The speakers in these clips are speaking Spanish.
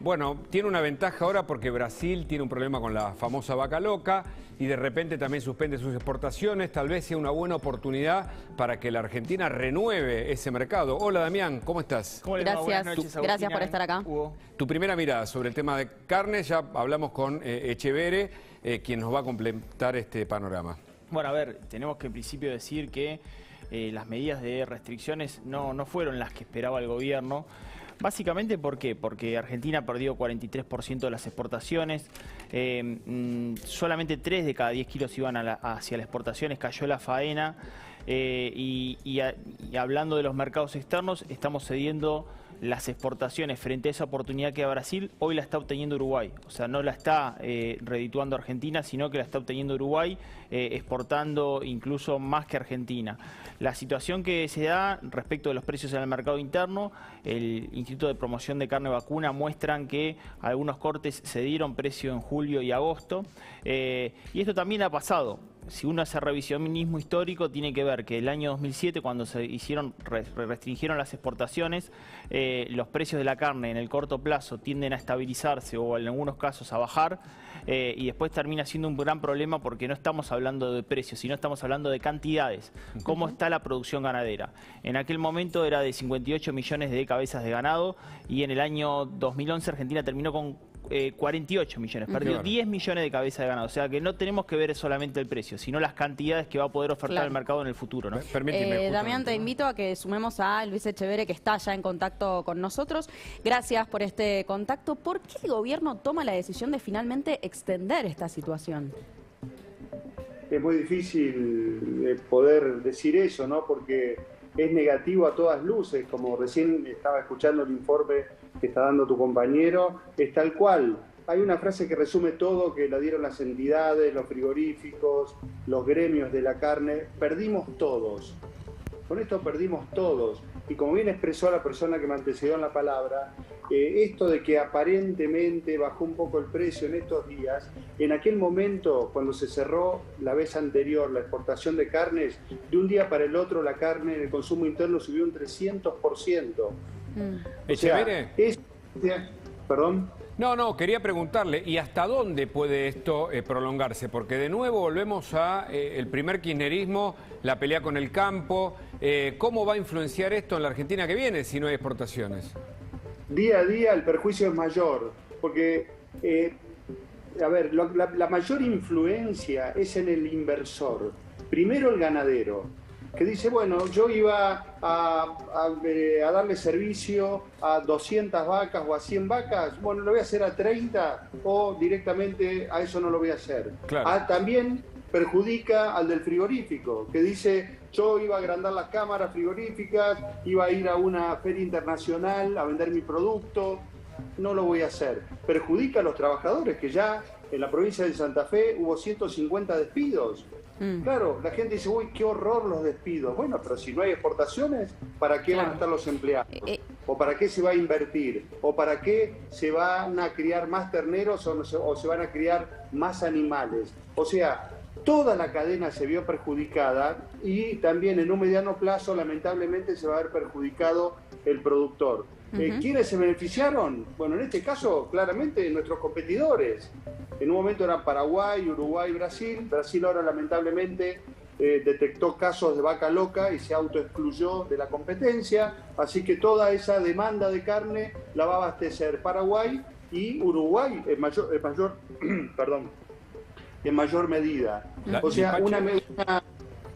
Bueno, tiene una ventaja ahora porque Brasil tiene un problema con la famosa vaca loca y de repente también suspende sus exportaciones. Tal vez sea una buena oportunidad para que la Argentina renueve ese mercado. Hola Damián, ¿cómo estás? ¿Cómo le va? Buenas noches, Agustina. Gracias por estar acá. Hugo. Tu primera mirada sobre el tema de carne, ya hablamos con Echeverre, quien nos va a completar este panorama. Bueno, a ver, tenemos que en principio decir que las medidas de restricciones no fueron las que esperaba el gobierno. Básicamente, ¿por qué? Porque Argentina perdió 43% de las exportaciones, solamente 3 de cada 10 kilos iban hacia las exportaciones, cayó la faena y hablando de los mercados externos, estamos cediendo las exportaciones frente a esa oportunidad que da Brasil, hoy la está obteniendo Uruguay. O sea, no la está redituando Argentina, sino que la está obteniendo Uruguay, exportando incluso más que Argentina. La situación que se da respecto de los precios en el mercado interno, el Instituto de Promoción de Carne Vacuna muestran que algunos cortes se dieron precio en julio y agosto, y esto también ha pasado. Si uno hace revisionismo histórico, tiene que ver que el año 2007, cuando se restringieron las exportaciones, los precios de la carne en el corto plazo tienden a estabilizarse o en algunos casos a bajar, y después termina siendo un gran problema porque no estamos hablando de precios, sino estamos hablando de cantidades. ¿Cómo está la producción ganadera? En aquel momento era de 58 millones de cabezas de ganado y en el año 2011 Argentina terminó con 48 millones, perdió 10 millones de cabezas de ganado. O sea que no tenemos que ver solamente el precio, sino las cantidades que va a poder ofertar el mercado en el futuro, ¿no? Damián, te invito a que sumemos a Luis Echeverre, que está ya en contacto con nosotros. Gracias por este contacto. ¿Por qué el gobierno toma la decisión de finalmente extender esta situación? Es muy difícil poder decir eso, ¿no? Porque es negativo a todas luces, como recién estaba escuchando el informe que está dando tu compañero, es tal cual. Hay una frase que resume todo, que la dieron las entidades, los frigoríficos, los gremios de la carne. Perdimos todos. Con esto perdimos todos. Y como bien expresó la persona que me antecedió en la palabra, esto de que aparentemente bajó un poco el precio en estos días, en aquel momento, cuando se cerró la vez anterior la exportación de carnes, de un día para el otro la carne en el consumo interno subió un 300%. Echeverre. ¿Perdón? No, quería preguntarle, ¿y hasta dónde puede esto prolongarse? Porque de nuevo volvemos a el primer kirchnerismo, la pelea con el campo. ¿Cómo va a influenciar esto en la Argentina que viene si no hay exportaciones? Día a día el perjuicio es mayor, porque, a ver, la mayor influencia es en el inversor. Primero el ganadero, que dice, bueno, yo iba a darle servicio a 200 vacas o a 100 vacas, bueno, lo voy a hacer a 30 o directamente a eso no lo voy a hacer. Claro. También perjudica al del frigorífico, que dice, yo iba a agrandar las cámaras frigoríficas, iba a ir a una feria internacional a vender mi producto, no lo voy a hacer. Perjudica a los trabajadores, que ya en la provincia de Santa Fe hubo 150 despidos. Claro, la gente dice, uy, qué horror los despidos. Bueno, pero si no hay exportaciones, ¿para qué van a estar los empleados? ¿O para qué se va a invertir? ¿O para qué se van a criar más terneros o se van a criar más animales? O sea, toda la cadena se vio perjudicada y también en un mediano plazo, lamentablemente, se va a ver perjudicado el productor. ¿Quiénes se beneficiaron? Bueno, en este caso, claramente, nuestros competidores. En un momento eran Paraguay, Uruguay, Brasil. Brasil ahora, lamentablemente, detectó casos de vaca loca y se autoexcluyó de la competencia. Así que toda esa demanda de carne la va a abastecer Paraguay y Uruguay en mayor medida. O sea, una medida...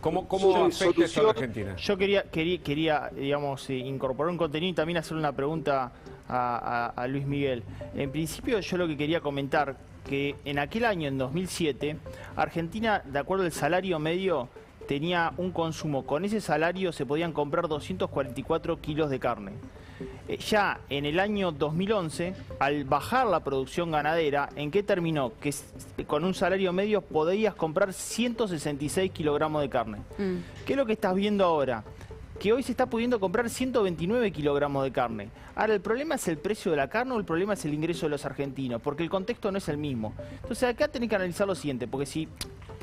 ¿Cómo afecta esto a la Argentina? Yo quería digamos, incorporar un contenido y también hacer una pregunta a Luis Miguel. En principio, yo lo que quería comentar, que en aquel año, en 2007, Argentina, de acuerdo al salario medio, tenía un consumo. Con ese salario se podían comprar 244 kilos de carne. Ya en el año 2011, al bajar la producción ganadera, ¿en qué terminó? Que con un salario medio podías comprar 166 kilogramos de carne. ¿Qué es lo que estás viendo ahora? Que hoy se está pudiendo comprar 129 kilogramos de carne. Ahora, ¿el problema es el precio de la carne o el problema es el ingreso de los argentinos? Porque el contexto no es el mismo. Entonces acá tenés que analizar lo siguiente, porque si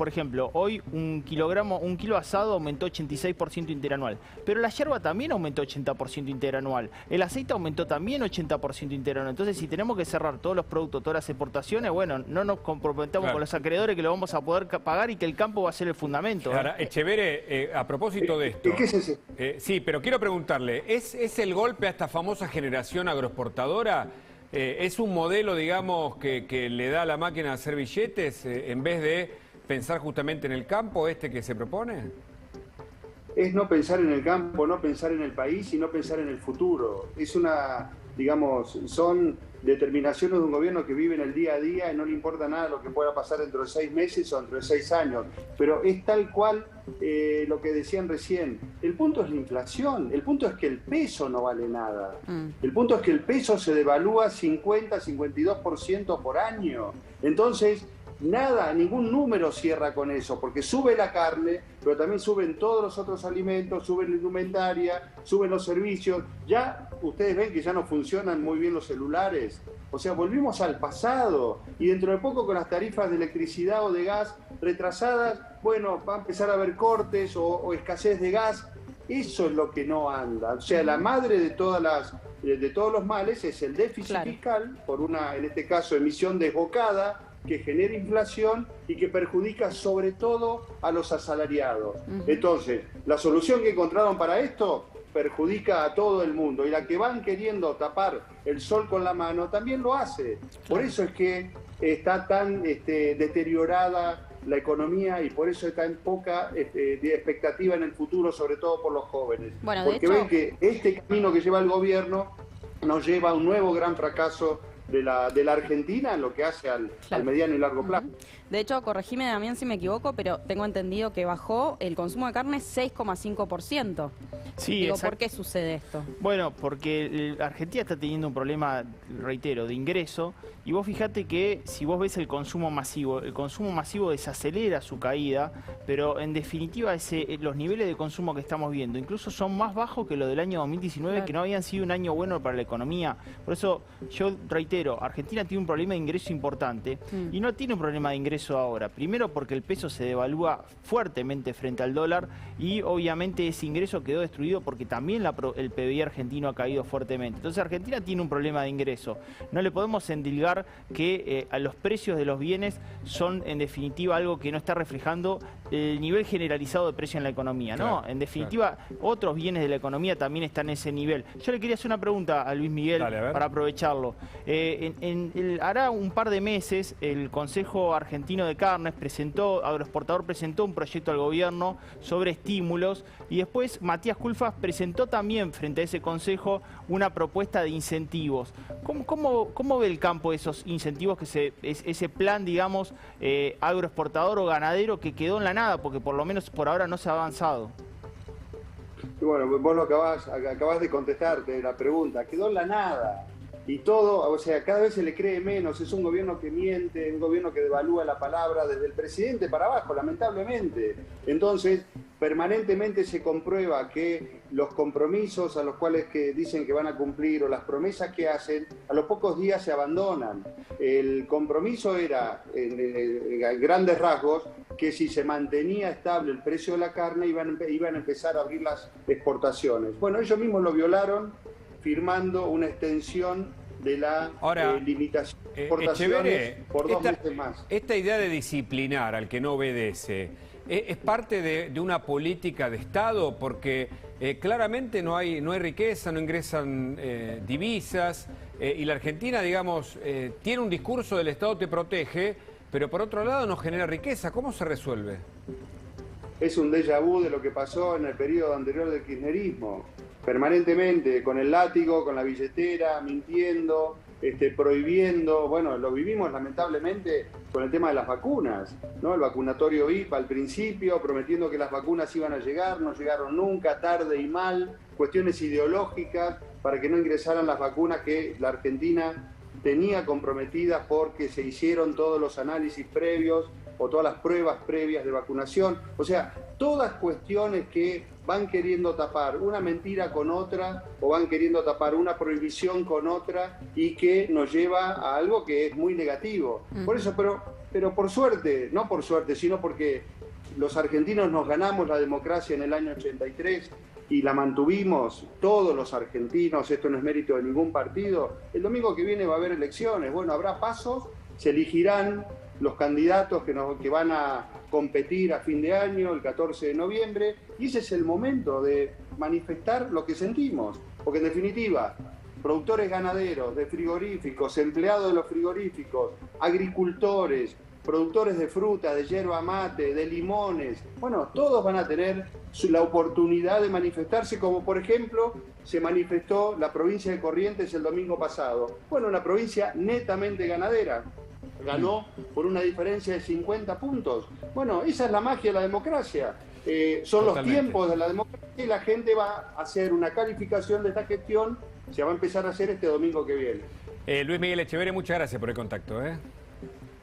por ejemplo, hoy un kilo asado aumentó 86% interanual, pero la yerba también aumentó 80% interanual, el aceite aumentó también 80% interanual. Entonces, si tenemos que cerrar todos los productos, todas las exportaciones, bueno, no nos comprometamos con los acreedores que lo vamos a poder pagar y que el campo va a ser el fundamento. Ahora, Echeverre, a propósito de esto, ¿Qué es ese? sí, pero quiero preguntarle, ¿es el golpe a esta famosa generación agroexportadora? ¿Es un modelo, digamos, que le da a la máquina de hacer billetes en vez de pensar justamente en el campo que se propone? Es no pensar en el campo, no pensar en el país y no pensar en el futuro. Es son determinaciones de un gobierno que vive en el día a día y no le importa nada lo que pueda pasar dentro de 6 meses o dentro de 6 años. Pero es tal cual lo que decían recién. El punto es la inflación, el punto es que el peso no vale nada. El punto es que el peso se devalúa 50-52% por año. Entonces, ningún número cierra con eso, porque sube la carne, pero también suben todos los otros alimentos, suben la indumentaria, suben los servicios. Ya ustedes ven que ya no funcionan muy bien los celulares. O sea, volvimos al pasado y dentro de poco con las tarifas de electricidad o de gas retrasadas, bueno, va a empezar a haber cortes o escasez de gas. Eso es lo que no anda. O sea, la madre de todos los males es el déficit fiscal, por una, en este caso, emisión desbocada, que genera inflación y que perjudica sobre todo a los asalariados. Entonces, la solución que encontraron para esto perjudica a todo el mundo y la que van queriendo tapar el sol con la mano también lo hace. Por eso es que está tan deteriorada la economía y por eso está en poca expectativa en el futuro, sobre todo por los jóvenes. Bueno, porque ven que este camino que lleva el gobierno nos lleva a un nuevo gran fracaso de la Argentina en lo que hace al mediano y largo plazo. De hecho, corregime también si me equivoco, pero tengo entendido que bajó el consumo de carne 6,5%. Sí, Digo, ¿por qué sucede esto? Bueno, porque Argentina está teniendo un problema, reitero, de ingreso. Y vos fíjate que si vos ves el consumo masivo desacelera su caída, pero en definitiva los niveles de consumo que estamos viendo incluso son más bajos que los del año 2019, que no habían sido un año bueno para la economía. Por eso yo reitero, Argentina tiene un problema de ingreso importante y no tiene un problema de ingreso ahora. Primero porque el peso se devalúa fuertemente frente al dólar y obviamente ese ingreso quedó destruido porque también el PBI argentino ha caído fuertemente. Entonces Argentina tiene un problema de ingreso. No le podemos endilgar que a los precios de los bienes son en definitiva algo que no está reflejando el nivel generalizado de precio en la economía, ¿no? En definitiva, otros bienes de la economía también están en ese nivel. Yo le quería hacer una pregunta a Luis Miguel. Dale, a para aprovecharlo. Hará un par de meses el Consejo Argentino de Carnes Agroexportador presentó un proyecto al gobierno sobre estímulos y después Matías Culfas presentó también frente a ese consejo una propuesta de incentivos. ¿Cómo ve el campo esos incentivos, ese plan, digamos, agroexportador o ganadero que quedó en la nada, porque por lo menos por ahora no se ha avanzado? Y bueno, vos lo acabás de contestarte la pregunta, quedó en la nada. Y todo, o sea, cada vez se le cree menos, es un gobierno que miente, un gobierno que devalúa la palabra desde el presidente para abajo, lamentablemente. Entonces, permanentemente se comprueba que los compromisos a los cuales que dicen que van a cumplir o las promesas que hacen, a los pocos días se abandonan. El compromiso era, en grandes rasgos, que si se mantenía estable el precio de la carne iban a empezar a abrir las exportaciones. Bueno, ellos mismos lo violaron firmando una extensión de la limitación de exportaciones por 2 meses más. Esta idea de disciplinar al que no obedece, ¿es parte de una política de Estado? Porque claramente no hay riqueza, no ingresan divisas, y la Argentina, digamos, tiene un discurso del Estado te protege, pero por otro lado no genera riqueza. ¿Cómo se resuelve? Es un déjà vu de lo que pasó en el periodo anterior del kirchnerismo. Permanentemente, con el látigo, con la billetera, mintiendo, prohibiendo. Bueno, lo vivimos lamentablemente con el tema de las vacunas, ¿no? El vacunatorio VIP al principio, prometiendo que las vacunas iban a llegar, no llegaron nunca, tarde y mal, cuestiones ideológicas para que no ingresaran las vacunas que la Argentina tenía comprometidas porque se hicieron todos los análisis previos o todas las pruebas previas de vacunación. O sea, todas cuestiones que van queriendo tapar una mentira con otra o van queriendo tapar una prohibición con otra y que nos lleva a algo que es muy negativo. Por eso, pero por suerte, no por suerte, sino porque los argentinos nos ganamos la democracia en el año 83 y la mantuvimos todos los argentinos, esto no es mérito de ningún partido. El domingo que viene va a haber elecciones, bueno, habrá pasos, se elegirán los candidatos que van a competir a fin de año, el 14 de noviembre, y ese es el momento de manifestar lo que sentimos, porque en definitiva, productores ganaderos, de frigoríficos, empleados de los frigoríficos, agricultores, productores de fruta, de yerba mate, de limones, bueno, todos van a tener la oportunidad de manifestarse, como por ejemplo se manifestó la provincia de Corrientes el domingo pasado. Bueno, una provincia netamente ganadera, ganó por una diferencia de 50 puntos. Bueno, esa es la magia de la democracia. Son Totalmente. Los tiempos de la democracia y la gente va a hacer una calificación de esta gestión, se va a empezar a hacer este domingo que viene. Luis Miguel Echeverre, muchas gracias por el contacto.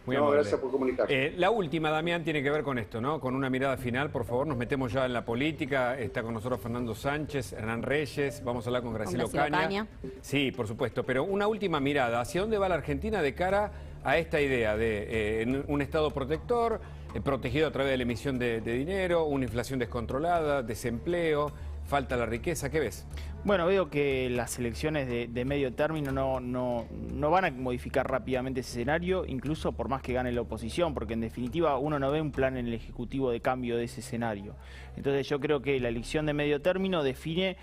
Muy amable. Gracias por comunicarse. La última, Damián, tiene que ver con esto, ¿no? Con una mirada final, por favor. Nos metemos ya en la política. Está con nosotros Fernando Sánchez, Hernán Reyes. Vamos a hablar con Graciela Ocaña. Sí, por supuesto. Pero una última mirada. ¿Hacia dónde va la Argentina de cara a esta idea de un Estado protector, protegido a través de la emisión de dinero, una inflación descontrolada, desempleo, falta la riqueza? ¿Qué ves? Bueno, veo que las elecciones de medio término no van a modificar rápidamente ese escenario, incluso por más que gane la oposición, porque en definitiva uno no ve un plan en el Ejecutivo de cambio de ese escenario. Entonces yo creo que la elección de medio término define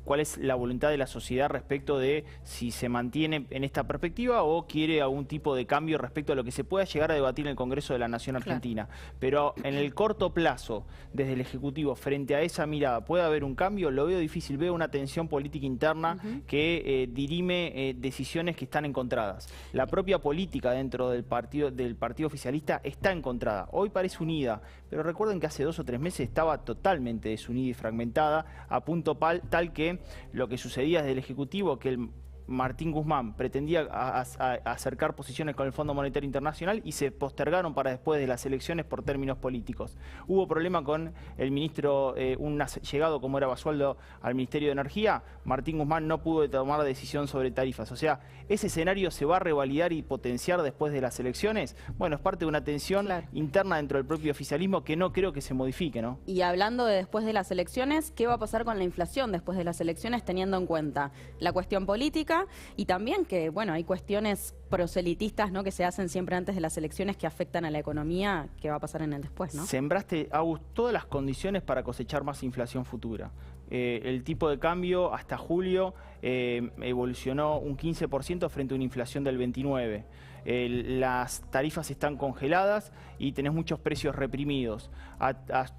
cuál es la voluntad de la sociedad respecto de si se mantiene en esta perspectiva o quiere algún tipo de cambio respecto a lo que se pueda llegar a debatir en el Congreso de la Nación Argentina. Claro. Pero en el corto plazo, desde el Ejecutivo, frente a esa mirada, ¿puede haber un cambio? Lo veo difícil, veo una tensión política interna que dirime decisiones que están encontradas. La propia política dentro del partido oficialista está encontrada. Hoy parece unida, pero recuerden que hace 2 o 3 meses estaba totalmente desunida y fragmentada, a punto tal que lo que sucedía desde el Ejecutivo, que el Martín Guzmán pretendía acercar posiciones con el Fondo Monetario Internacional y se postergaron para después de las elecciones por términos políticos. Hubo problema con el ministro, un llegado como era Basualdo al Ministerio de Energía. Martín Guzmán no pudo tomar decisión sobre tarifas. O sea, ese escenario se va a revalidar y potenciar después de las elecciones. Bueno, es parte de una tensión interna dentro del propio oficialismo que no creo que se modifique, ¿no? Y hablando de después de las elecciones, ¿qué va a pasar con la inflación después de las elecciones, teniendo en cuenta la cuestión política y también que, bueno, hay cuestiones proselitistas, ¿no?, que se hacen siempre antes de las elecciones que afectan a la economía? ¿Qué va a pasar en el después, no? Sembraste, Agus, todas las condiciones para cosechar más inflación futura. El tipo de cambio hasta julio evolucionó un 15% frente a una inflación del 29%. Las tarifas están congeladas y tenés muchos precios reprimidos. A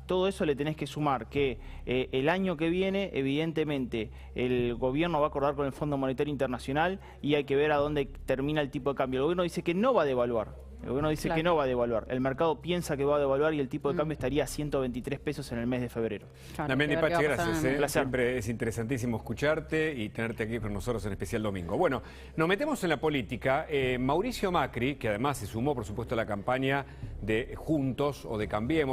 todo eso le tenés que sumar que el año que viene, evidentemente, el gobierno va a acordar con el Fondo Monetario Internacional y hay que ver a dónde termina el tipo de cambio. El gobierno dice que no va a devaluar. El gobierno dice que no va a devaluar. El mercado piensa que va a devaluar y el tipo de cambio estaría a 123 pesos en el mes de febrero. Damián Dipachi, gracias. Siempre es interesantísimo escucharte y tenerte aquí con nosotros en especial domingo. Bueno, nos metemos en la política. Mauricio Macri, que además se sumó, por supuesto, a la campaña de Juntos o de Cambiemos,